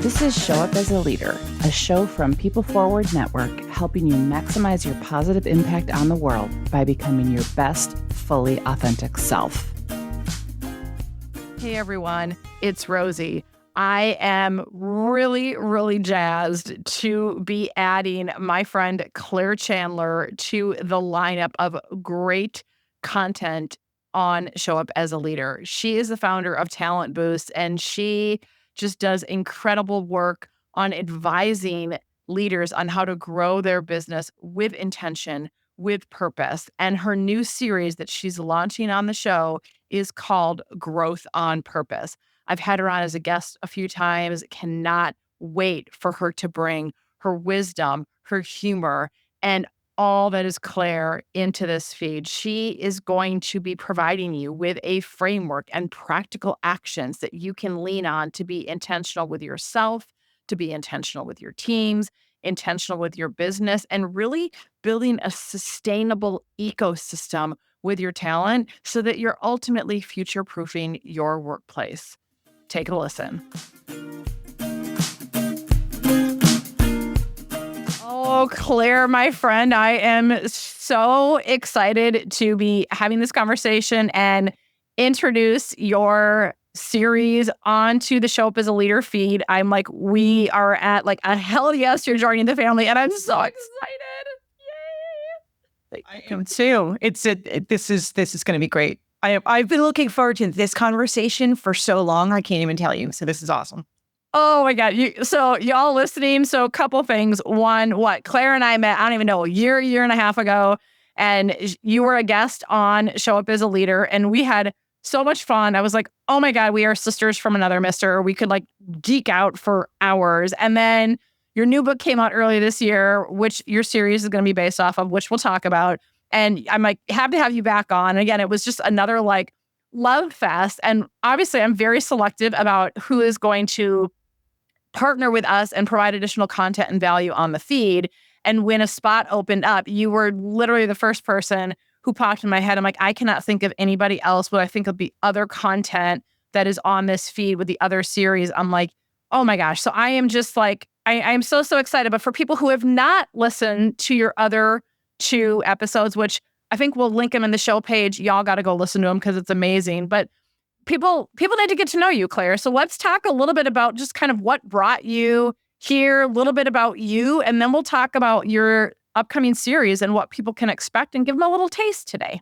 This is Show Up as a Leader, a show from People Forward Network, helping you maximize your positive impact on the world by becoming your best, fully authentic self. Hey everyone, it's Rosie. I am really jazzed to be adding my friend Claire Chandler to the lineup of great content on Show Up as a Leader. She is the founder of Talent Boost, and she just does incredible work on advising leaders on how to grow their business with intention, with purpose. And her new series that she's launching on the show is called Growth on Purpose. I've had her on as a guest a few times, cannot wait for her to bring her wisdom, her humor, and all that is Claire into this feed. She is going to be providing you with a framework and practical actions that you can lean on to be intentional with yourself, to be intentional with your teams, intentional with your business, and really building a sustainable ecosystem with your talent so that you're ultimately future-proofing your workplace. Take a listen. Oh, Claire, my friend, I am so excited to be having this conversation and introduce your series onto the Show Up as a Leader feed. I'm like, we are at like a hell yes, you're joining the family, and I'm so excited. Yay! I am too. This is going to be great. I've been looking forward to this conversation for so long. I can't even tell you. So this is awesome. Oh my God. So y'all listening. So a couple things. One, Claire and I met, I don't even know, a year and a half ago. And you were a guest on Show Up as a Leader. And we had so much fun. I was like, oh my God, we are sisters from another mister. We could like geek out for hours. And then your new book came out earlier this year, which your series is going to be based off of, which we'll talk about. And I'm like, happy to have you back on. And again, it was just another like love fest. And obviously I'm very selective about who is going to partner with us and provide additional content and value on the feed. And when a spot opened up, you were literally the first person who popped in my head. I'm like, I cannot think of anybody else, but I think of the other content that is on this feed with the other series. I'm like, oh my gosh. So I am just like, I'm so excited. But for people who have not listened to your other two episodes, which I think we'll link them in the show page, y'all got to go listen to them because it's amazing. But people need to get to know you, Claire. So let's talk a little bit about just kind of what brought you here, a little bit about you, and then we'll talk about your upcoming series and what people can expect and give them a little taste today.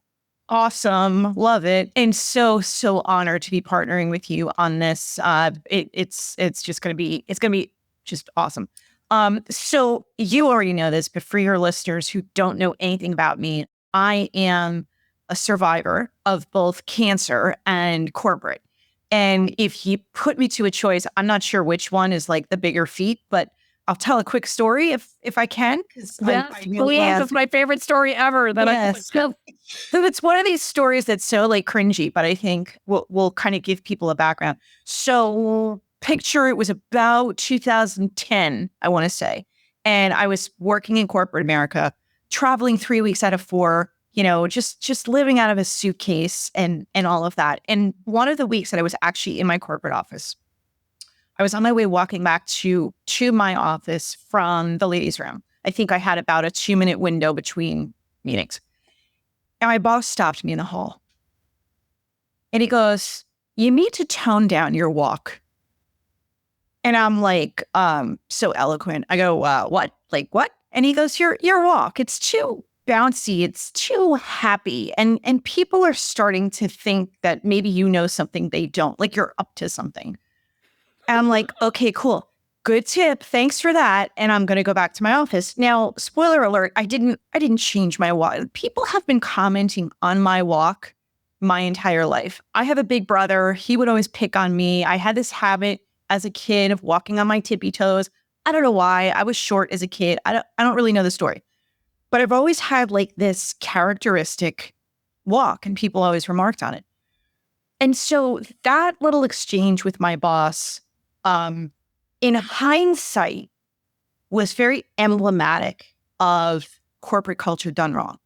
Awesome. Love it. And so honored to be partnering with you on this. It's going to be just awesome. So you already know this, but for your listeners who don't know anything about me, I am a survivor of both cancer and corporate. And if you put me to a choice, I'm not sure which one is like the bigger feat, but I'll tell a quick story if I can. Yes, it's my favorite story ever. So it's one of these stories that's so like cringy, but I think we'll kind of give people a background. So picture it was about 2010, I want to say. And I was working in corporate America, traveling 3 weeks out of 4, just living out of a suitcase and all of that. And one of the weeks that I was actually in my corporate office, I was on my way walking back to my office from the ladies' room. I think I had about a 2-minute window between meetings. And my boss stopped me in the hall. And he goes, "You need to tone down your walk." And I'm like, so eloquent. I go, what? Like what? And he goes, your walk, it's too bouncy, it's too happy. And people are starting to think that maybe you know something they don't, like you're up to something. And I'm like, okay, cool. Good tip. Thanks for that. And I'm going to go back to my office. Now, spoiler alert, I didn't change my walk. People have been commenting on my walk my entire life. I have a big brother. He would always pick on me. I had this habit as a kid of walking on my tippy toes. I don't know why. I was short as a kid. I don't really know the story. But I've always had like this characteristic walk, and people always remarked on it. And so that little exchange with my boss, in hindsight, was very emblematic of corporate culture done wrong,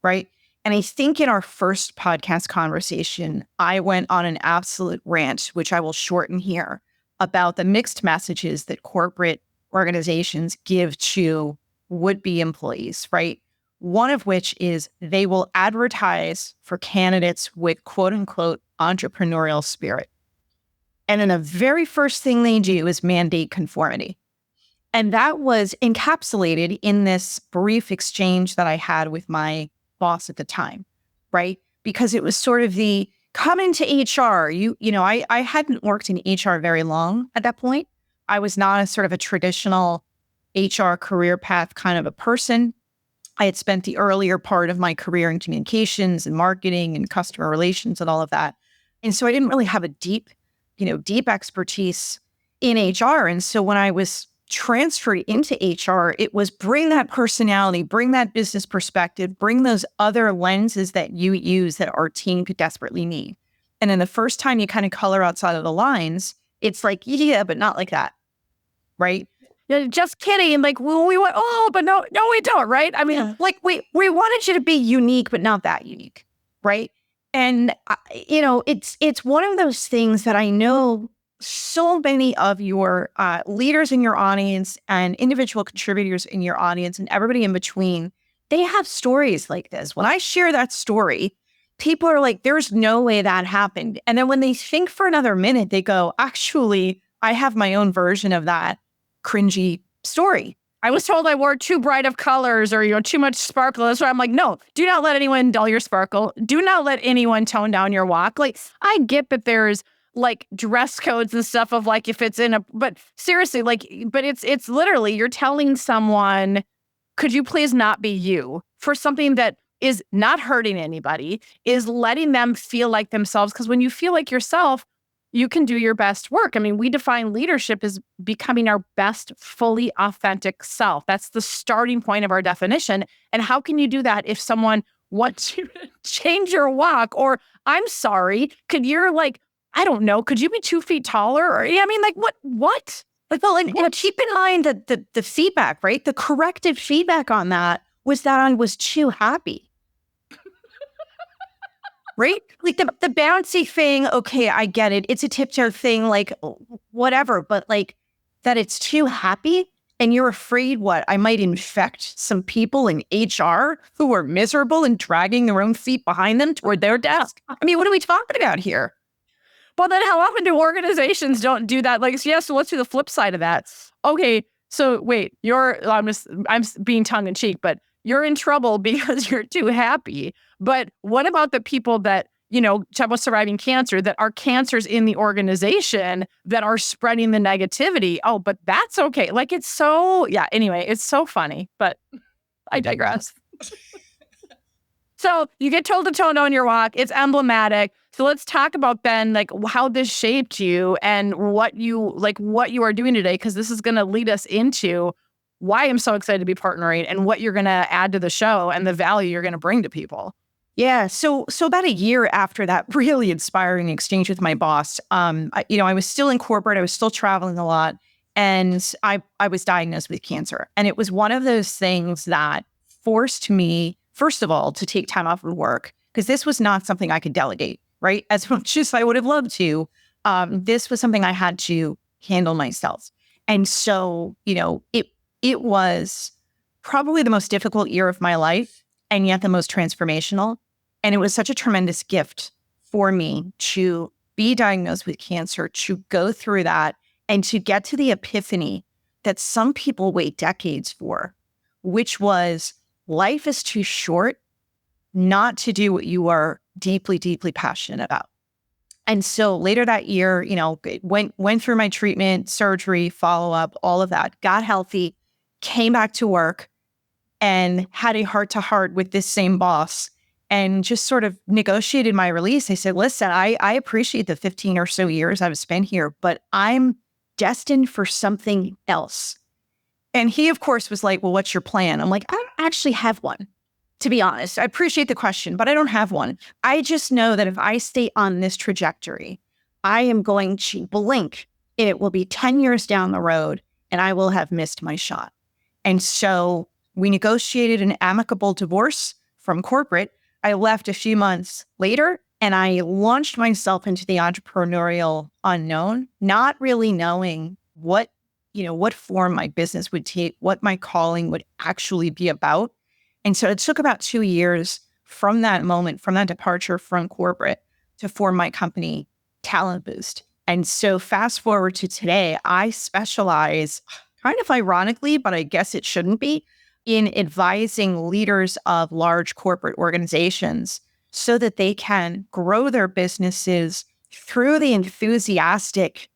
right? And I think in our first podcast conversation, I went on an absolute rant, which I will shorten here, about the mixed messages that corporate organizations give to would-be employees, right? One of which is they will advertise for candidates with quote unquote entrepreneurial spirit. And then the very first thing they do is mandate conformity. And that was encapsulated in this brief exchange that I had with my boss at the time, right? Because it was sort of the come into HR. I hadn't worked in HR very long at that point. I was not a sort of a traditional HR career path kind of a person. I had spent the earlier part of my career in communications and marketing and customer relations and all of that. And so I didn't really have a deep expertise in HR. And so when I was transferred into HR, it was bring that personality, bring that business perspective, bring those other lenses that you use that our team could desperately need. And then the first time you kind of color outside of the lines, it's like, yeah, but not like that. Right? Yeah, just kidding. Like, well, we went, but no, we don't. Right? I mean, like we wanted you to be unique, but not that unique. Right? And, it's one of those things that I know so many of your leaders in your audience and individual contributors in your audience and everybody in between, they have stories like this. When I share that story, people are like, there's no way that happened. And then when they think for another minute, they go, actually, I have my own version of that cringy story. I was told I wore too bright of colors or, too much sparkle. That's why I'm like, no, do not let anyone dull your sparkle. Do not let anyone tone down your walk. Like, I get that there's like dress codes and stuff of like, if it's but seriously, but it's literally, you're telling someone, could you please not be you for something that is not hurting anybody, is letting them feel like themselves. Because when you feel like yourself, you can do your best work. I mean, we define leadership as becoming our best, fully authentic self. That's the starting point of our definition. And how can you do that if someone wants you to change your walk? Or, I'm sorry, could you be 2 feet taller? Or, what? Like, well, and keep in mind that the feedback, right? The corrective feedback on that was that I was too happy. Right? Like the bouncy thing, okay, I get it. It's a tiptoe thing, like whatever, but like that it's too happy and you're afraid I might infect some people in HR who are miserable and dragging their own feet behind them toward their desk. I mean, what are we talking about here? Well, then how often do organizations don't do that? Like, yeah, so let's do the flip side of that. Okay, so wait, I'm being tongue in cheek, but you're in trouble because you're too happy. But what about the people that, talk about surviving cancer, that are cancers in the organization that are spreading the negativity? Oh, but that's okay. Like, it's so, anyway, it's so funny, but I digress. So you get told to tone down your walk. It's emblematic. So let's talk about then, like, how this shaped you and what you are doing today, because this is going to lead us into why I'm so excited to be partnering and what you're going to add to the show and the value you're going to bring to people. Yeah. So about a year after that really inspiring exchange with my boss, I was still in corporate. I was still traveling a lot, and I was diagnosed with cancer. And it was one of those things that forced me, first of all, to take time off of work, because this was not something I could delegate, right? As much as I would have loved to, this was something I had to handle myself. And so, it was probably the most difficult year of my life, and yet the most transformational. And it was such a tremendous gift for me to be diagnosed with cancer, to go through that, and to get to the epiphany that some people wait decades for, which was life is too short not to do what you are deeply, deeply passionate about. And so later that year, went through my treatment, surgery, follow-up, all of that, got healthy, came back to work, and had a heart-to-heart with this same boss and just sort of negotiated my release. I said, listen, I appreciate the 15 or so years I've spent here, but I'm destined for something else. And he, of course, was like, well, what's your plan? I'm like, I don't actually have one, to be honest. I appreciate the question, but I don't have one. I just know that if I stay on this trajectory, I am going to blink and it will be 10 years down the road and I will have missed my shot. And so we negotiated an amicable divorce from corporate. I left a few months later, And I launched myself into the entrepreneurial unknown, not really knowing what form my business would take, what my calling would actually be about. And so it took about 2 years from that moment, from that departure from corporate, to form my company, Talent Boost. And so fast forward to today, I specialize, kind of ironically, but I guess it shouldn't be, in advising leaders of large corporate organizations so that they can grow their businesses through the enthusiastic,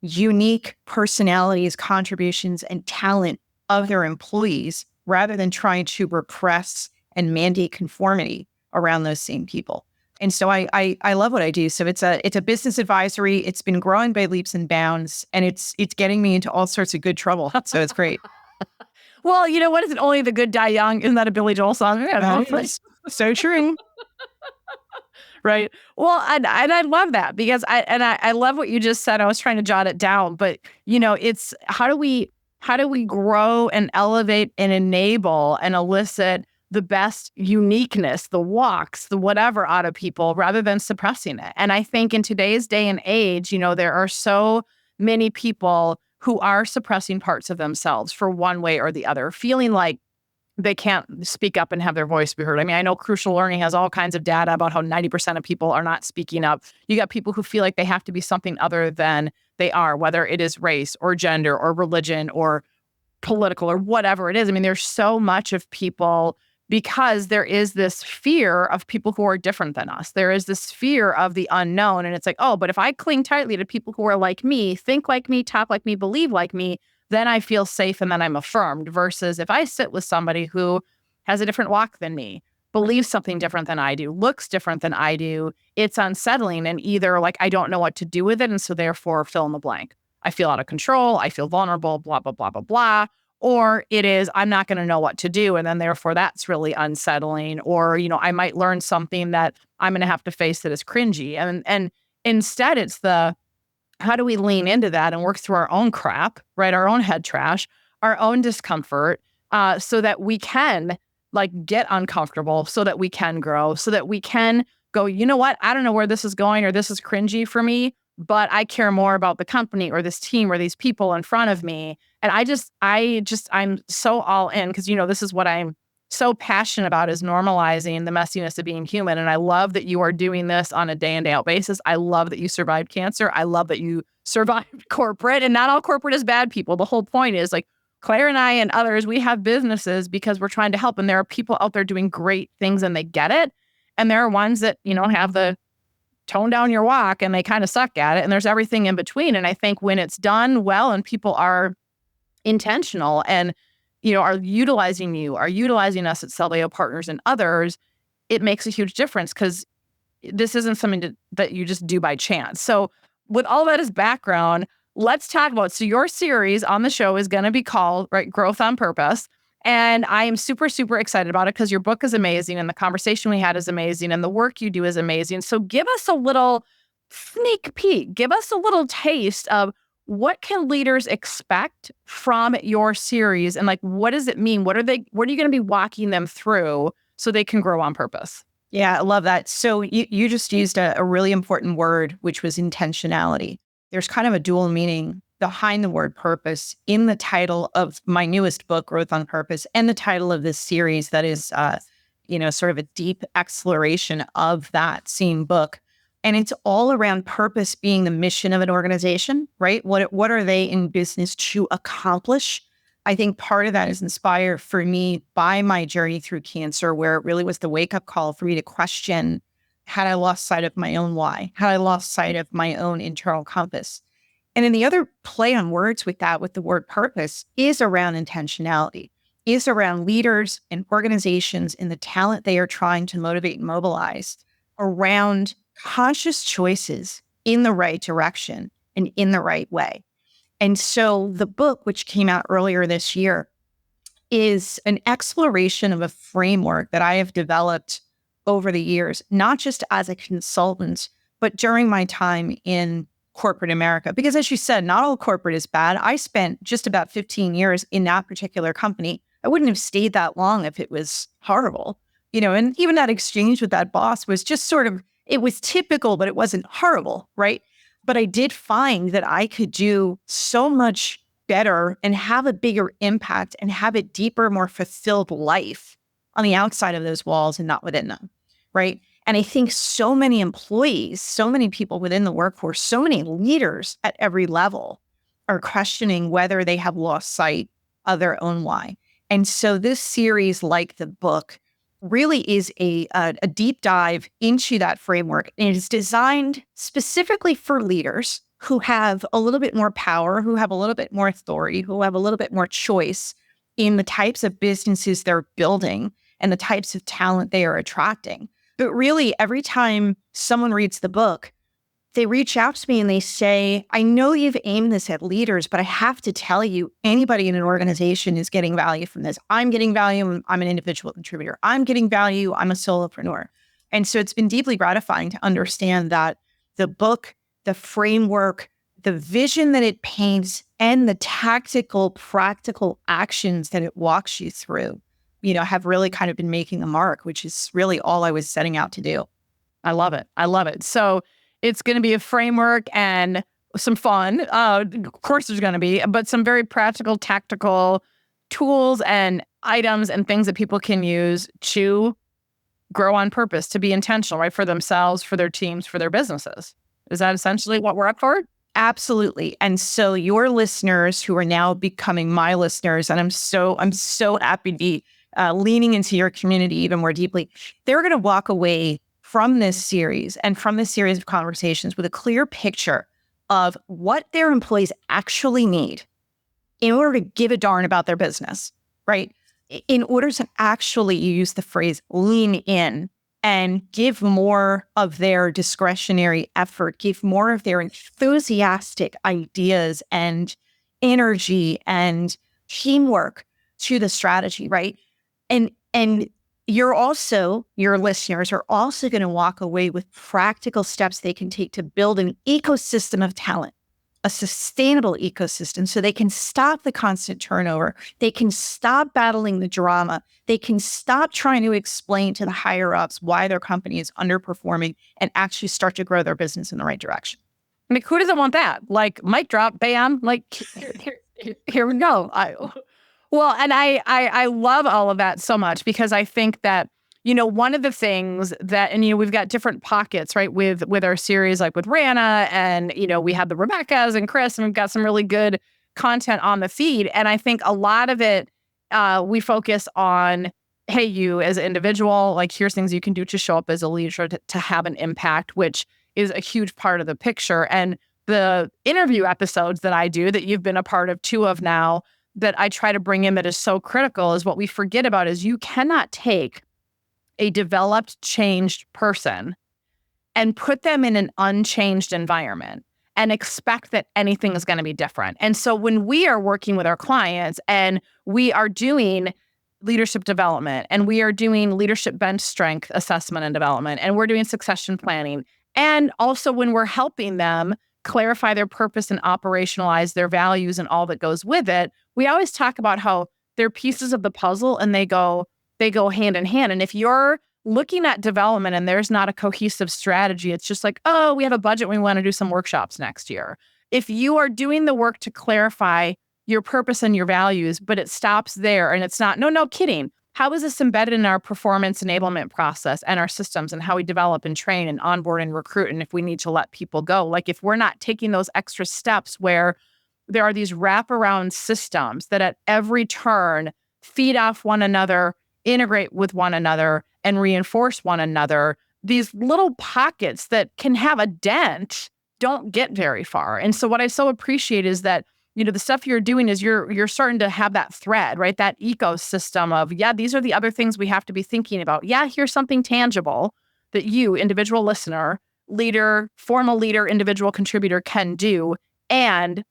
unique personalities, contributions, and talent of their employees, rather than trying to repress and mandate conformity around those same people. And so I love what I do. So it's a business advisory. It's been growing by leaps and bounds, and it's getting me into all sorts of good trouble. So it's great. Well, you know what? Is it only the good die young? Isn't that a Billy Joel song? Yeah, So true. right. Well, and I love that because I love what you just said. I was trying to jot it down, but it's how do we grow and elevate and enable and elicit the best uniqueness, the walks, the whatever out of people rather than suppressing it. And I think in today's day and age, there are so many people who are suppressing parts of themselves for one way or the other, feeling like they can't speak up and have their voice be heard. I mean, I know Crucial Learning has all kinds of data about how 90% of people are not speaking up. You got people who feel like they have to be something other than they are, whether it is race or gender or religion or political or whatever it is. I mean, there's so much of people because there is this fear of people who are different than us. There is this fear of the unknown. And it's like, oh, but if I cling tightly to people who are like me, think like me, talk like me, believe like me, then I feel safe and then I'm affirmed. Versus if I sit with somebody who has a different walk than me, believes something different than I do, looks different than I do, it's unsettling. And either like, I don't know what to do with it. And so therefore fill in the blank. I feel out of control. I feel vulnerable, blah, blah, blah, blah, blah. Or it is, I'm not going to know what to do. And then therefore that's really unsettling. Or, I might learn something that I'm going to have to face that is cringy. And instead it's how do we lean into that and work through our own crap, right? Our own head trash, our own discomfort, so that we can get uncomfortable, so that we can grow, so that we can go, you know what? I don't know where this is going or this is cringy for me, but I care more about the company or this team or these people in front of me. And I'm so all in because, this is what I'm so passionate about is normalizing the messiness of being human. And I love that you are doing this on a day in, day out basis. I love that you survived cancer. I love that you survived corporate, and not all corporate is bad people. The whole point is Claire and I and others, we have businesses because we're trying to help. And there are people out there doing great things and they get it. And there are ones that, have the tone down your walk and they kind of suck at it. And there's everything in between. And I think when it's done well and people are intentional and, are utilizing us at Cellio Partners and others, it makes a huge difference because this isn't something that you just do by chance. So with all that as background, let's talk about, so your series on the show is going to be called, right, Growth on Purpose. And I am super, super excited about it because your book is amazing and the conversation we had is amazing and the work you do is amazing. So give us a little sneak peek, give us a little taste of what can leaders expect from your series and what does it mean? What are you going to be walking them through so they can grow on purpose? Yeah, I love that. So you just used a really important word, which was intentionality. There's kind of a dual meaning behind the word purpose in the title of my newest book, Growth on Purpose, and the title of this series that is, sort of a deep exploration of that same book. And it's all around purpose being the mission of an organization, right? What are they in business to accomplish? I think part of that is inspired for me by my journey through cancer, where it really was the wake-up call for me to question, had I lost sight of my own why? Had I lost sight of my own internal compass? And then the other play on words with that, with the word purpose, is around intentionality, is around leaders and organizations and the talent they are trying to motivate and mobilize around conscious choices in the right direction and in the right way. And so the book, which came out earlier this year, is an exploration of a framework that I have developed over the years, not just as a consultant, but during my time in corporate America. Because as you said, not all corporate is bad. I spent just about 15 years in that particular company. I wouldn't have stayed that long if it was horrible. And even that exchange with that boss was just sort of It was typical, but it wasn't horrible, right? But I did find that I could do so much better and have a bigger impact and have a deeper, more fulfilled life on the outside of those walls and not within them, right? And I think so many employees, so many people within the workforce, so many leaders at every level are questioning whether they have lost sight of their own why. And so this series, like the book, really is a deep dive into that framework. And it is designed specifically for leaders who have a little bit more power, who have a little bit more authority, who have a little bit more choice in the types of businesses they're building and the types of talent they are attracting. But really, every time someone reads the book, they reach out to me and they say, I know you've aimed this at leaders, but I have to tell you, anybody in an organization is getting value from this. I'm getting value. I'm an individual contributor. I'm getting value. I'm a solopreneur. And so it's been deeply gratifying to understand that the book, the framework, the vision that it paints, and the tactical, practical actions that it walks you through, have really kind of been making a mark, which is really all I was setting out to do. I love it. I love it. So it's going to be a framework and some fun. Of course, there's going to be, but some very practical, tactical tools and items and things that people can use to grow on purpose, to be intentional, right? For themselves, for their teams, for their businesses. Is that essentially what we're up for? Absolutely. And so your listeners who are now becoming my listeners, and I'm so happy to be leaning into your community even more deeply, they're going to walk away from this series and from this series of conversations with a clear picture of what their employees actually need in order to give a darn about their business, right? In order to actually use the phrase lean in and give more of their discretionary effort, give more of their enthusiastic ideas and energy and teamwork to the strategy, right? And your listeners are also going to walk away with practical steps they can take to build an ecosystem of talent, a sustainable ecosystem, so they can stop the constant turnover. They can stop battling the drama. They can stop trying to explain to the higher ups why their company is underperforming and actually start to grow their business in the right direction. I mean, who doesn't want that? Like, mic drop, bam, like, here we go. Well, and I love all of that so much because I think that, one of the things that, and, we've got different pockets, right, with our series, like with Rana and, we have the Rebecca's and Chris, and we've got some really good content on the feed. And I think a lot of it, we focus on, hey, you as an individual, like, here's things you can do to show up as a leader to have an impact, which is a huge part of the picture. And the interview episodes that I do, that you've been a part of 2 of now, that I try to bring in that is so critical, is what we forget about is you cannot take a developed, changed person and put them in an unchanged environment and expect that anything is going to be different. And so when we are working with our clients and we are doing leadership development and we are doing leadership bench strength assessment and development, and we're doing succession planning, and also when we're helping them clarify their purpose and operationalize their values and all that goes with it, we always talk about how they're pieces of the puzzle and they go hand in hand. And if you're looking at development and there's not a cohesive strategy, it's just like, oh, we have a budget, we want to do some workshops next year. If you are doing the work to clarify your purpose and your values, but it stops there and it's not, no kidding. How is this embedded in our performance enablement process and our systems and how we develop and train and onboard and recruit, and if we need to let people go? Like, if we're not taking those extra steps where there are these wraparound systems that at every turn feed off one another, integrate with one another, and reinforce one another, these little pockets that can have a dent don't get very far. And so what I so appreciate is that, the stuff you're doing is you're starting to have that thread, right? That ecosystem of, yeah, these are the other things we have to be thinking about. Yeah, here's something tangible that you, individual listener, leader, formal leader, individual contributor can do. And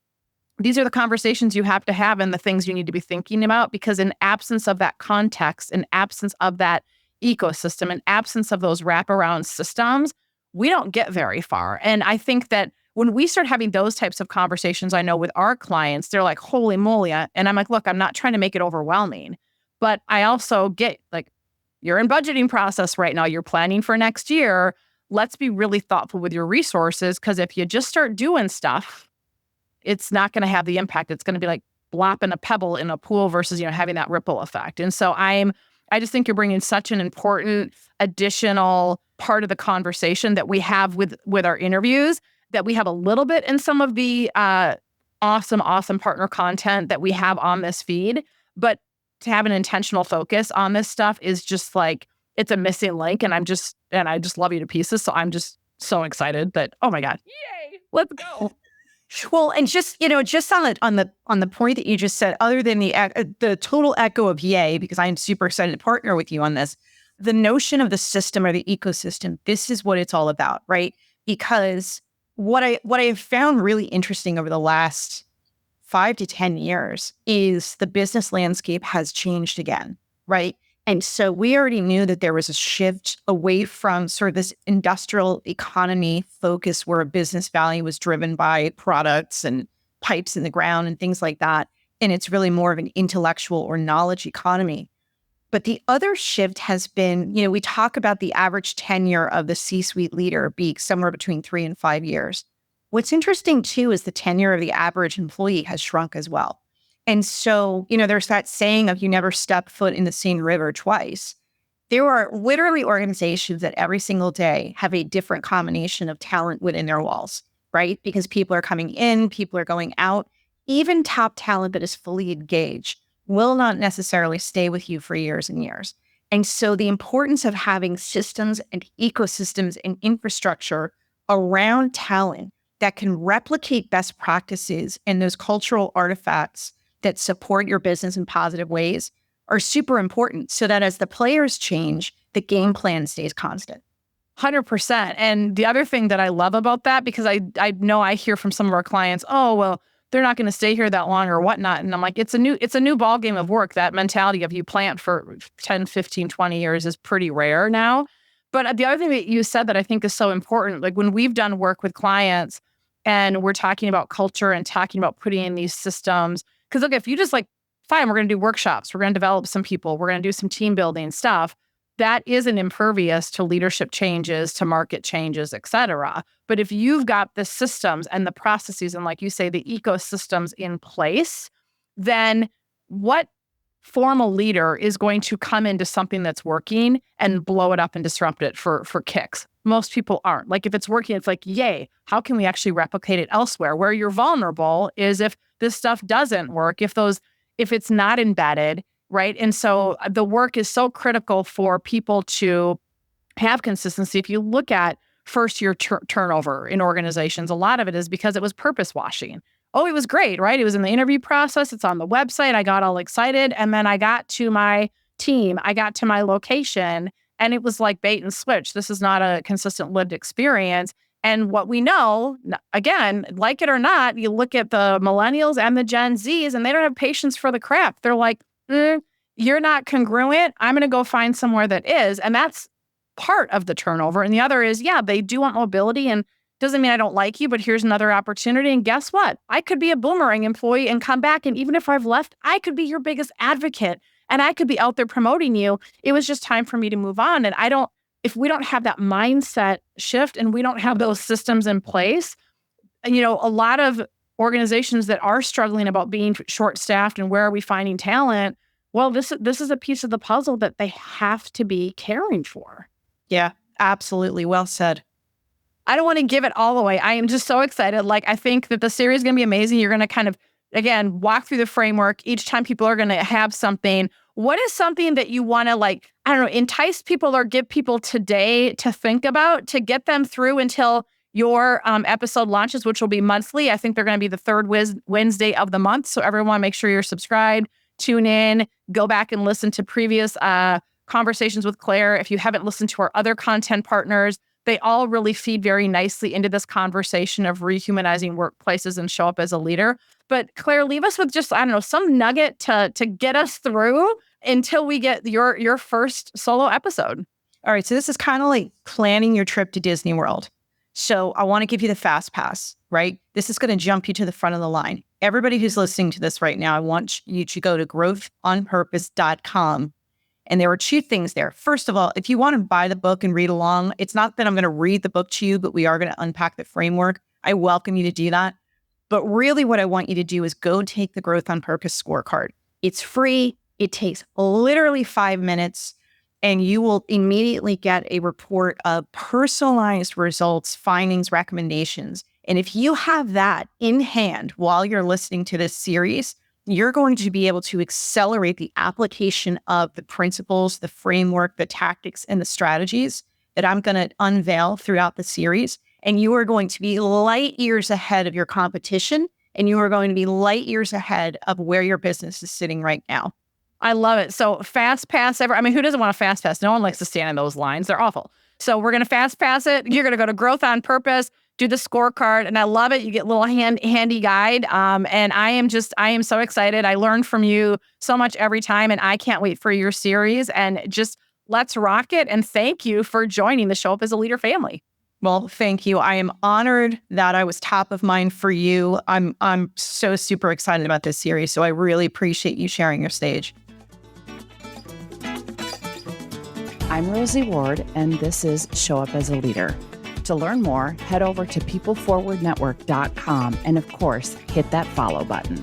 these are the conversations you have to have and the things you need to be thinking about, because in absence of that context, in absence of that ecosystem, in absence of those wraparound systems, we don't get very far. And I think that when we start having those types of conversations, I know with our clients, they're like, holy moly. And I'm like, look, I'm not trying to make it overwhelming, but I also get, like, you're in budgeting process right now. You're planning for next year. let's be really thoughtful with your resources, because if you just start doing stuff, it's not going to have the impact. It's going to be like blopping a pebble in a pool versus, having that ripple effect. And so I just think you're bringing such an important additional part of the conversation that we have with our interviews, that we have a little bit in some of the awesome partner content that we have on this feed. But to have an intentional focus on this stuff is just like, it's a missing link. And I just love you to pieces. So I'm just so excited that, oh my God, yay, let's go. Well, and just on the point that you just said, other than the total echo of yay, because I'm super excited to partner with you on this, the notion of the system or the ecosystem, this is what it's all about, right? Because what I have found really interesting over the last 5 to 10 years is the business landscape has changed again, right? And so we already knew that there was a shift away from sort of this industrial economy focus where a business value was driven by products and pipes in the ground and things like that. And it's really more of an intellectual or knowledge economy. But the other shift has been, we talk about the average tenure of the C-suite leader being somewhere between 3 and 5 years. What's interesting too is the tenure of the average employee has shrunk as well. And so, there's that saying of you never step foot in the same river twice. There are literally organizations that every single day have a different combination of talent within their walls, right? Because people are coming in, people are going out. Even top talent that is fully engaged will not necessarily stay with you for years and years. And so the importance of having systems and ecosystems and infrastructure around talent that can replicate best practices and those cultural artifacts that support your business in positive ways are super important, so that as the players change, the game plan stays constant. 100%. And the other thing that I love about that, because I know I hear from some of our clients, oh, well, they're not going to stay here that long or whatnot. And I'm like, it's a new ball game of work. That mentality of you plant for 10, 15, 20 years is pretty rare now. But the other thing that you said that I think is so important, like when we've done work with clients and we're talking about culture and talking about putting in these systems, because look, if you just like, fine, we're going to do workshops, we're going to develop some people, we're going to do some team building stuff, that isn't impervious to leadership changes, to market changes, et cetera. But if you've got the systems and the processes and, like you say, the ecosystems in place, then what formal leader is going to come into something that's working and blow it up and disrupt it for kicks? Most people aren't. Like if it's working, it's like, yay, how can we actually replicate it elsewhere? Where you're vulnerable is if this stuff doesn't work, if it's not embedded, right? And so the work is so critical for people to have consistency. If you look at first-year turnover in organizations, a lot of it is because it was purpose washing. Oh, it was great, right? It was in the interview process. It's on the website. I got all excited. And then I got to my team. I got to my location. And it was like bait and switch. This is not a consistent lived experience. And what we know, again, like it or not, you look at the millennials and the Gen Zs, and they don't have patience for the crap. They're like, you're not congruent. I'm going to go find somewhere that is. And that's part of the turnover. And the other is, yeah, they do want mobility, and doesn't mean I don't like you, but here's another opportunity. And guess what? I could be a boomerang employee and come back. And even if I've left, I could be your biggest advocate and I could be out there promoting you. It was just time for me to move on. And if we don't have that mindset shift and we don't have those systems in place, a lot of organizations that are struggling about being short-staffed and where are we finding talent, well, this is a piece of the puzzle that they have to be caring for. Yeah, absolutely. Well said. I don't want to give it all away. I am just so excited. Like, I think that the series is going to be amazing. You're going to kind of, again, walk through the framework. Each time people are going to have something. What is something that you want to entice people or give people today to think about to get them through until your episode launches, which will be monthly. I think they're going to be the third Wednesday of the month. So everyone make sure you're subscribed, tune in, go back and listen to previous conversations with Claire. If you haven't listened to our other content partners, they all really feed very nicely into this conversation of rehumanizing workplaces and show up as a leader. But Claire, leave us with just, some nugget to get us through until we get your first solo episode. All right. So this is kind of like planning your trip to Disney World. So I want to give you the fast pass, right? This is going to jump you to the front of the line. Everybody who's listening to this right now, I want you to go to growthonpurpose.com And there were two things there. First of all, if you want to buy the book and read along, it's not that I'm going to read the book to you, but we are going to unpack the framework. I welcome you to do that. But really what I want you to do is go take the Growth on Purpose scorecard. It's free. It takes literally 5 minutes, and you will immediately get a report of personalized results, findings, recommendations. And if you have that in hand while you're listening to this series, you're going to be able to accelerate the application of the principles, the framework, the tactics, and the strategies that I'm going to unveil throughout the series. And you are going to be light years ahead of your competition, and you are going to be light years ahead of where your business is sitting right now. I love it. So fast pass ever. I mean, who doesn't want to fast pass? No one likes to stand in those lines. They're awful. So we're going to fast pass it. You're going to go to Growth on Purpose, do the scorecard. And I love it. You get a little handy guide. And I am so excited. I learn from you so much every time. And I can't wait for your series. And just let's rock it. And thank you for joining the Show Up as a Leader family. Well, thank you. I am honored that I was top of mind for you. I'm so super excited about this series. So I really appreciate you sharing your stage. I'm Rosie Ward, and this is Show Up as a Leader. To learn more, head over to peopleforwardnetwork.com and, of course, hit that follow button.